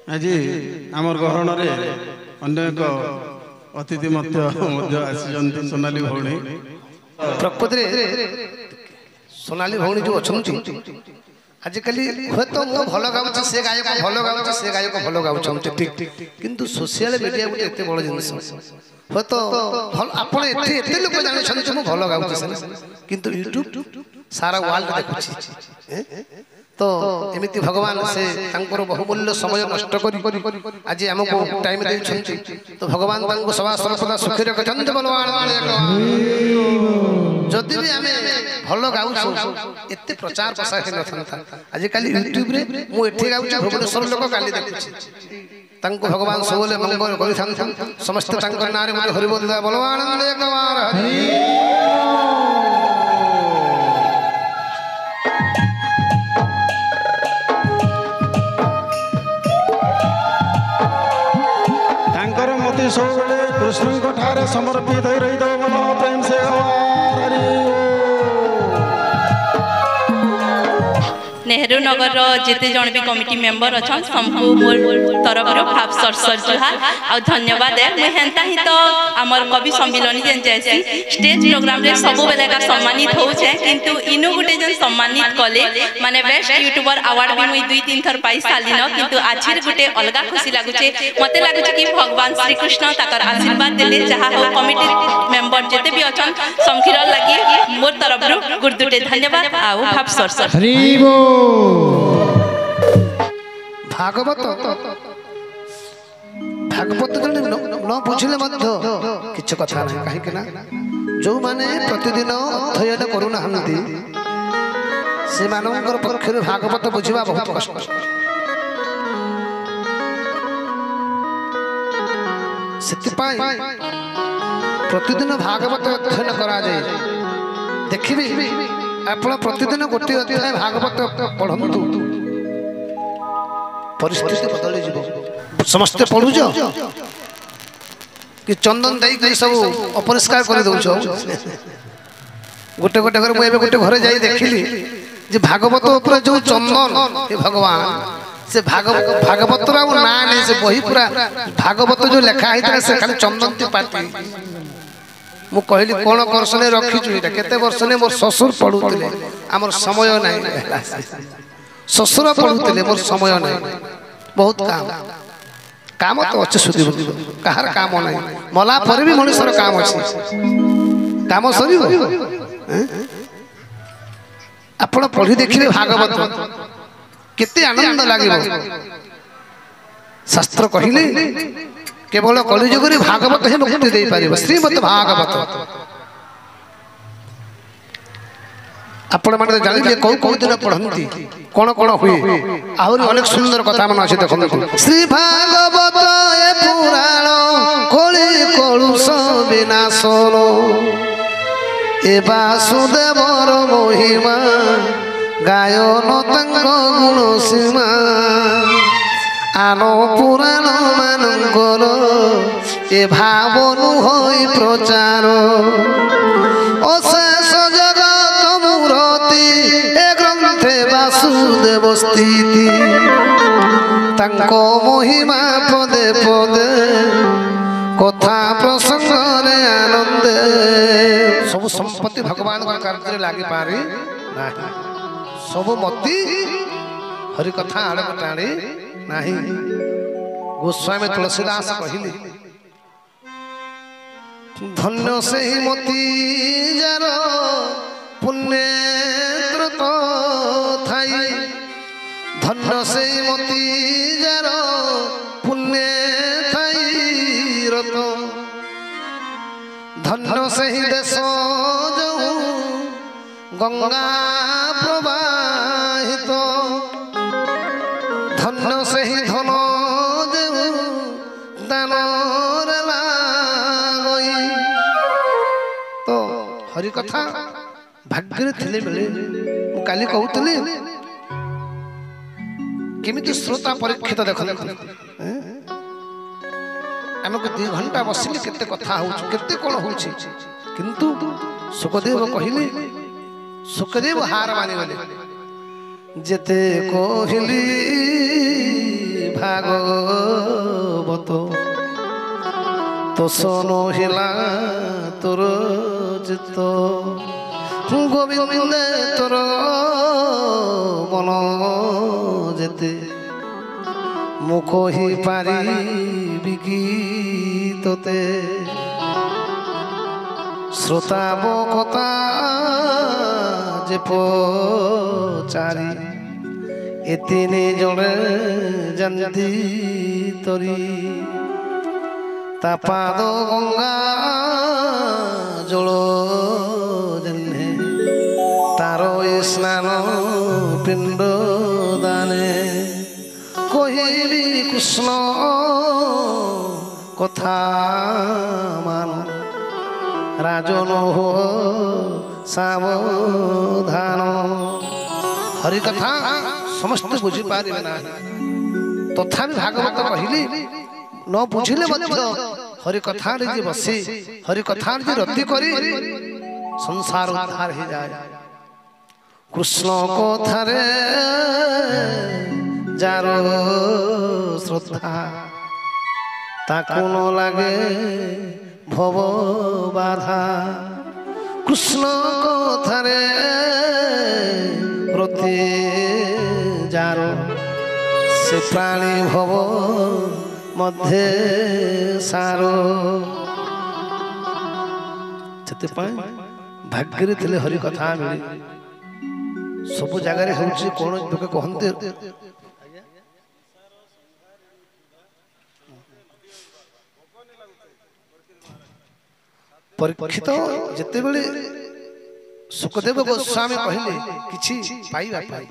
आज आमर गहरण अन्य एक अतिथि आसी सोनाली भौणी प्रकृति सोनाली भौणी जो अच्छा आजिकल हे तो मु भल गाँव से गायक भल गाँव से गायक भल गाँव ठीक किंतु सोशल मीडिया गोटे एत बड़ जिन हे तो आपड़ एत लोक जानते मुझे भल गाँव किंतु यूट्यूब सारा वर्ल्ड देखुची तो एमती भगवान से बहुमूल्य समय नष्ट आज आमको टाइम दे तो भगवान सभा सर्वदा सुखी रखते जदि भी आम भल गाँव एत प्रचार प्रसार न आजिकल यूट्यूब रे मुझे गाँव भुवनेश्वर लोक काली देखुची भगवान सब मंगल कर समस्त ना हरिबोल बलवानंद एक सब कृष्ण ठारे समर्पित रही प्रेम से नेहरू नगर जिते जन भी कमिटी मेंबर अच्छा सबको मोर तरफ भाव सरसर जुहार आ धन्यवाद है मैं हेंता ही तो आमर कवि सम्मिलन जेन जैसी स्टेज प्रोग्राम रे सब बेले का सम्मानित हो छे किंतु इनो गुटे जन सम्मानित कले माने बेस्ट यूट्यूबर अवार्ड भी मुई 2-3 थर पाई साली न किंतु आजिर गुटे अलगा खुशी लागु छे मते लागु छे कि भगवान श्री कृष्ण ताकर आशीर्वाद देले जहा हो कमिटी मेंबर जेते भी अछन समखिर लागि मोर तरफ गुरदुटे धन्यवाद आ भाव सरसर हरि बोल भागवत भागवत न बुझिले किछ कथा ना कहीं ना जो माने प्रतिदिन अध्ययन करूना से मानकर पक्षर भागवत बुझा बहुत कष्ट से प्रतिदिन भागवत अध्ययन करा जाए देखिए आप प्रतिदिन गोटे अध्याय भागवत पढ़ु परिस्थिति बदल जीव समस्ते पढ़ुच कि चंदन दे सब अपरिष्कार कर दौच गोटे गोटे घर मुझे गोटे घर जा देखिली जे भागवत ऊपर जो चंदन हे भगवान से भागवत ना नहीं से बही पूरा भागवत जो लेखा होता से खाली चंदन ती पाती मु कहली कौन वर्ष ने रखीचु केते वर्ष ने मोर ससुर पढ़ुले आमर समय ना ससुर पढ़ुले मोर समय ना बहुत काम काम तो अच्छे सुधी कहार काम ना मला पर भी मनुष्यर काम अच्छे काम सर आपण पढ़ी देखिए भागवत केते आनंद लगे शास्त्र कहले केवल कलिजुग भागवत ही मुक्ति दे पार श्रीमद भागवत आपण मैंने जानिए कौ कौ दिन पढ़ती कौन कौन हुए आहरी अनेक सुंदर कथा मन अच्छे देखो श्री भागवत ए पुराण कली कलुष विनाशन ए वासुदेवर महिमा गायन तंग गुण सीमा आनो पुराण मानकर ए भावनु होई प्रचार अशेष जगत मूर्ति ए ग्रंथे वासुदेव स्थिति तांको महिमा पदे पदे कथा प्रसंग रे आनंदे सब संपत्ति भगवान का कार्य लागी पारे नाही सब मति हरि कथा आड़ टाणी नहीं गोस्वामी तुलसीदास कहले धन्य से मती जार पुण्य थाई धन्य से मती जार पुण्य थाई रत धन्य से ही देश जो गंगा प्रवाहित धन्य से ही धन दान तो हरि कथा भाग्य थे मिले काली कहूली केमिति श्रोता परीक्षित देख आमको 2 घंटा बसिले केते कथा होते कौन हो किंतु सुखदेव कहले सुखदेव हार मानिगले जेते कहली ভাগবত তো শোনো হিলা তোর চিত্ত গোবিন্দে তোর মন যেতে মুখহি পারিবি কি তোতে শ্রোতাব কথা যে পচারি এতিনে জনে জানতি তরি তা পাদ গঙ্গা জল জেনে তার স্নান পিণ্ড দানে কহিবি কৃষ্ণ কথা মান রাজন হো সাবধান হরি কথা সমস্ত বুঝি পারিবে না তথাপি ভাগবত কহিলি ন বুঝিলে ମଧ୍ୟ হরি কথারে যে বসি হরি কথার যে রতি করি সংসার উদ্ধার হয়ে যায় কৃষ্ণ কথারে যার শ্রদ্ধা তাকু ন লাগে ভব বাধা কৃষ্ণ কথারে রতি যার সে প্রাণী ভব মধ্যে সার ସେଥିପାଇଁ ଭାଗ୍ୟରେ ଥିଲେ ହରି କଥା ମିଳେ ସବୁ ଜାଗାରେ ହେଉଛି କଣ ଲୋକେ କହନ୍ତି ପରୀକ୍ଷିତ ଯେତେବେଳେ ସୁଖଦେବ ଗୋସ୍ୱାମୀ କହିଲେ କିଛି ପାଇବା ପାଇଁ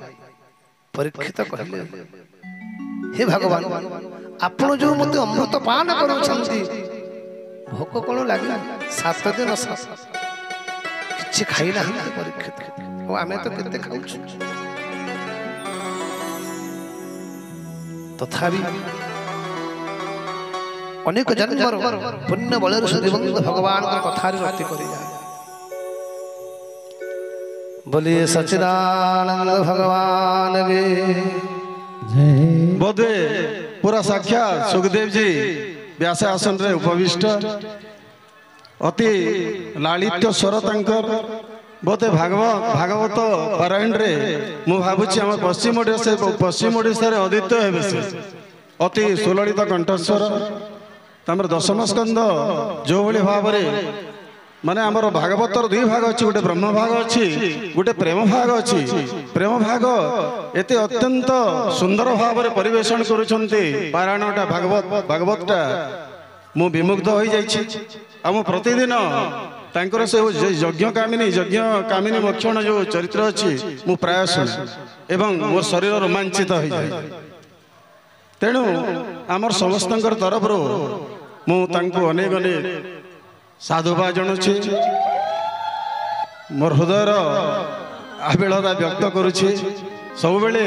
ପରୀକ୍ଷିତ କହିଲେ हे भगवान आपण जो मते अमृत पान करूछंती भोक कोन लागला 7 दिन किछि खाई नाही परीक्षित ओ आमे तो केते खाउछु तथापि अनेक जन्मर पुण्य बलर सुदेवंत भगवान का कथारी रति करि जाय बोलिए सच्चिदानंद भगवान के बोधे पूरा साक्षात सुखदेव जी व्यास आसन रे उपविष्ट अति लालित्य स्वर तंकर बोधे भागवत पारायण रे मु भाबुची हम पश्चिम ओडिशा रे अद्वितीय हेबे से अति सुललित कंठस्वर तमर दशम स्कंद जो भली भाव रे माने आमर भागवतर दुई भाग अच्छी गोटे ब्रह्म भाग अच्छी गोटे प्रेम भाग अच्छी प्रेम भाग एते अत्यंत सुंदर भाव में परिवेशन करुछंती पारायणटा भागवतटा मु विमुग्ध हो जाइछि आ मु प्रतिदिन तांकर से यज्ञ कामिनी मक्षण जो चरित्र अच्छी मु प्राय शुणे एवं मो शरीर रोमांचित हो जाए तेणु आमर समस्तंकर तरफ मु तांको अनेक अनेक साधुवाद जणुछि मोर हृदयर आबिलता व्यक्त करुछि सब बेले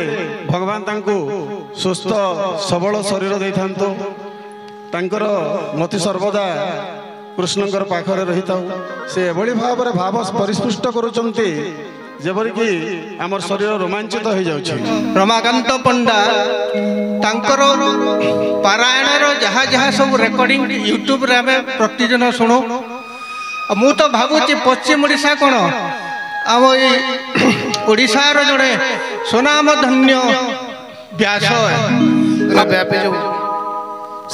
भगवान तांको सुस्थ सबल शरीर दैथांतो तांकर मति सर्वदा कृष्णकर पाखरे रहिताउ से एभली भाव रे भाव परिस्पुष्ट करूचंती जेबरी कि हमर शरीर रोमांचित हो जाउछि रमाकांत पंडा तांकर पारायण जहाँ जहाँ सब रेकर्डिंग यूट्यूब रे आमे प्रतिदिन शुणु मु तो भावुची पश्चिम ओडिशा कौन आम ओडिशार जड़े सुनाम धन्य व्यास व्यापी जो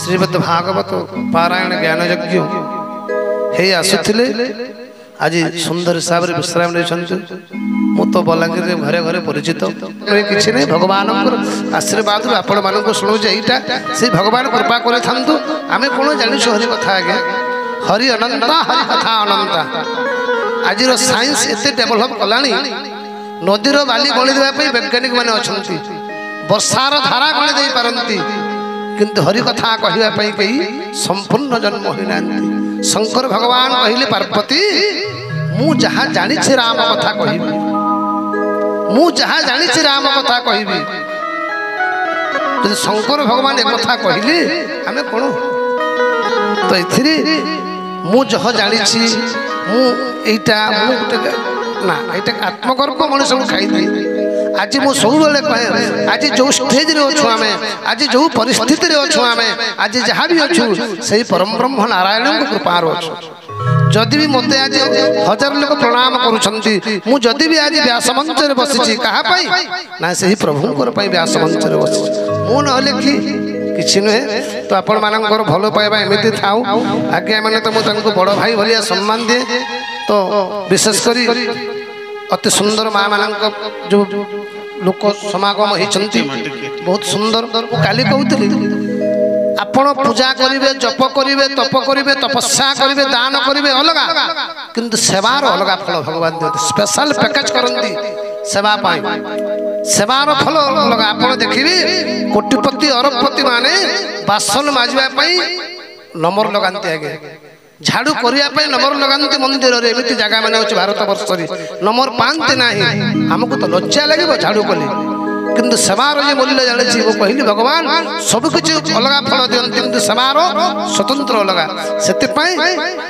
श्रीमद भागवत पारायण ज्ञान यज्ञ हे आसुथिले आज सुंदर हिसाब से विश्राम नहीं मु तो बलांगीर घरे घरे परिचित किसी नहीं भगवान आशीर्वाद आपण मान शुणु यहाँ से भगवान कृपा कर आम कौन जानी हरि कथा आगे हरि अनंता हरि कथा अनंता आज साइंस एते डेभलप कलानी नदीर बाली गली देवाई वैज्ञानिक मैंने अच्छा वर्षार धारा गली दे पारती किंतु हरि कथा कहवाई कहीं संपूर्ण जन्म होना शंकर भगवान कहले पार्वती मु जहाँ जानी राम कथा कहि मु जहाँ जानी राम कथा कहि शंकर भगवान एक कथा कहले आमे कौन तो ये मु जह जानी मु एटा ना ये आत्मगर्भ मनुष्य को खाई आज मु सबुबले कहे आज जो स्टेज रे अछु आमे आज जो परिस्थिति रे अछु आमे आज जहाँ भी अछु सही परम ब्रह्म नारायण को कृपा रो अछु जदि भी मते आज हजार लोग प्रणाम करूछंती मु जदि भी आज व्यास मंच रे बसिछि कहा पाई ना सही प्रभु को पाई व्यास मंच रे बसि मु नहले कि किछि नहे तो आपण मानकर भलो पाइबा एमिति थाउ आज्ञा माने तो मु तनको बड़ भाई भलिया सम्मान दे तो विशेष करी अति सुंदर माँ मानक जो लोक समागम होती बहुत सुंदर काली कहूली आपण पूजा करेंगे जप करेंगे तप करेंगे तपस्या करेंगे दान करेंगे अलग किंतु सेवार अलग फल भगवान दिखते स्पेशल पैकेज करती सेवा पाई सेवार फल अलग आप देखिए कोटिपति अरबपति माने बासन माजिबा नंबर लगाते आगे झाड़ू करने नंबर लगाते मंदिर रे एमती जगह मैंने अच्छे भारत वर्ष नंबर पाते ना आमको तो लज्जा लगे झाड़ू कले किंतु सेवार जो मूल्य जानी वो कहली भगवान सबकि अलग फल दिखती किंतु सेवार स्वतंत्र अलग से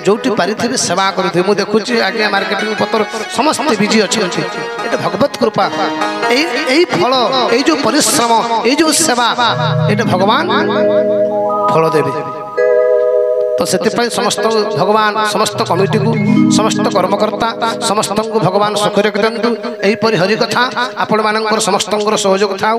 जो पारि सेवा करेंगे मुझे देखुची आगे मार्केटिंग पत्र समस्त बिजी अच्छे ये भगवत कृपा यही फल ये जो परिश्रम ये जो सेवा ये भगवान फल देवे तो से समस्त भगवान समस्त कमिटी को समस्त कर्मकर्ता समस्त को भगवान सुख रखिंतु यहीपरि हरिकथा आपण मानकर समस्त सहयोग था।